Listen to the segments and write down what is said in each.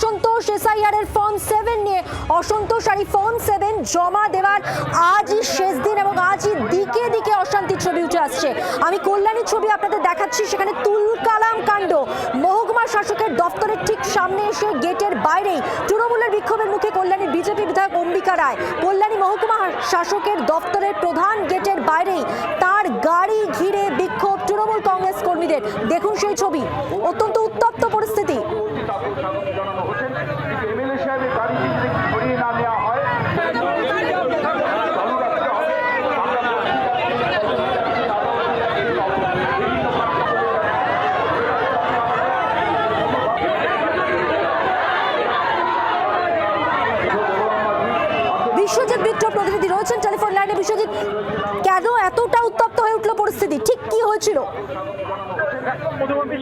অসন্তোষ এসআইআর এর ফর্ম 7 নিয়ে অসন্তোষ আর ফর্ম 7 জমা দেওয়ার আজই শেষ দিন এবং আজই দিকে দিকে অশান্তির ছবি উঠে আসছে। আমি কল্যাণীর ছবি আপনাদের দেখাচ্ছি, সেখানে তুলকালাম কাণ্ড। মহকুমা শাসকের দপ্তরের ঠিক সামনে এসে গেটের বাইরেই তৃণমূলের বিক্ষোভের মুখে কল্যাণীর বিজেপি বিধায়ক অম্বিকা রায়। কল্যাণী মহকুমা শাসকের দপ্তরের প্রধান গেটের বাইরেই তার গাড়ি ঘিরে বিক্ষোভ তৃণমূল কংগ্রেস কর্মীদের। দেখুন সেই ছবি, অত্যন্ত উত্তপ্ত পরিস্থিতি। বিশ্বজিৎ বিট্ট প্রতিনিধি রয়েছেন টেলিফোন লাইনে। বিশ্বজিৎ, কেন এতটা উত্তপ্ত হয়ে উঠলো পরিস্থিতি, ঠিক কি হয়েছিল?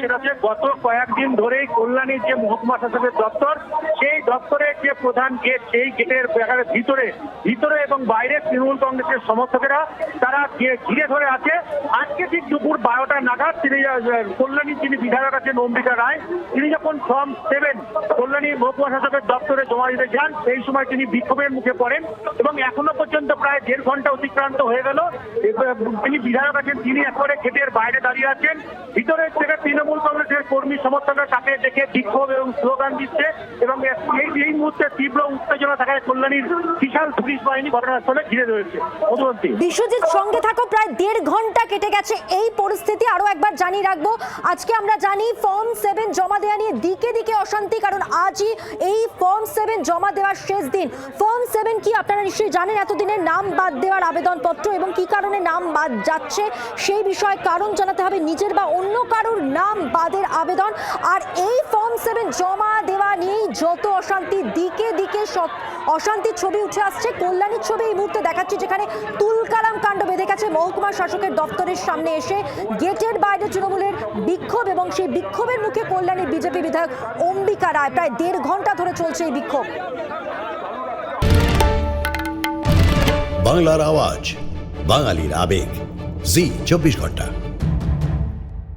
সেটা হচ্ছে গত কয়েকদিন ধরেই কল্যাণীর যে মহকুমা শাসকের দপ্তর, সেই দপ্তরের যে প্রধান গেট, সেই গেটের ভিতরে এবং বাইরে তৃণমূল কংগ্রেসের সমর্থকেরা তারা ঘিরে ধরে আছে। আজকে ঠিক দুপুর 12টা নাগাদ তিনি কল্যাণীর যিনি বিধায়ক আছেন অম্বিকা রায়, তিনি যখন ফর্ম 7 কল্যাণী মহকুমা শাসকের দপ্তরে জমা দিতে যান, সেই সময় তিনি বিক্ষোভের মুখে পড়েন এবং এখনো পর্যন্ত প্রায় 1.5 ঘন্টা অতিক্রান্ত হয়ে গেল। তিনি বিধায়ক আছেন, তিনি একেবারে গেটের বাইরে দাঁড়িয়ে আছেন। ভিতরে থেকে তৃণমূল কংগ্রেসের কর্মী সমর্থকরা তাকে দেখে বিক্ষোভ এবং স্লোগান দিচ্ছে এবং এই মুহূর্তে তীব্র উত্তেজনা থাকায় কল্যাণীর বিশাল পুলিশ বাহিনী ঘটনাস্থলে ঘিরে রয়েছে। বিশ্বজিৎ, সঙ্গে থাকো, প্রায় 1.5 ঘন্টা কেটে গেছে এই পরিস্থিতি। আরো একবার জানিয়ে রাখবো, আজকে আমরা জানি ফর্ম 7 জমা দেওয়া নিয়ে দিকে দিকে অশান্তি, কারণ আজই এই ফর্ম 7 জমা দেওয়ার শেষ দিন। ফর্ম 7 কি আপনারা নিশ্চয়ই জানেন, এতদিনের নাম বাদ দেওয়ার আবেদনপত্র এবং কি কারণে নাম বাদ যাচ্ছে সেই বিষয়ে কারণ জানাতে হবে, নিজের বা অন্য কারোর নাম বাদের আবেদন। আর এই ফর্ম 7 জমা দেওয়া নিয়েই যত অশান্তি, দিকে দিকে অশান্তির ছবি উঠে আসছে। কল্যাণীর ছবি এই মুহূর্তে দেখাচ্ছি, যেখানে তুলকালাম কাণ্ড বেঁধে গেছে মহকুমা শাসকের দপ্তরের সামনে এসে গেটের বাইরে তৃণমূলের বিক্ষোভ এবং সেই বিক্ষোভের মুখে কল্যাণীর বিজেপি বিধায়ক অম্বিকা রায়। প্রায় 1.5 ঘন্টা ধরে চলছে এই বিক্ষোভ। বাংলার আওয়াজ, বাঙালির আবেগ, জি 24 ঘন্টা।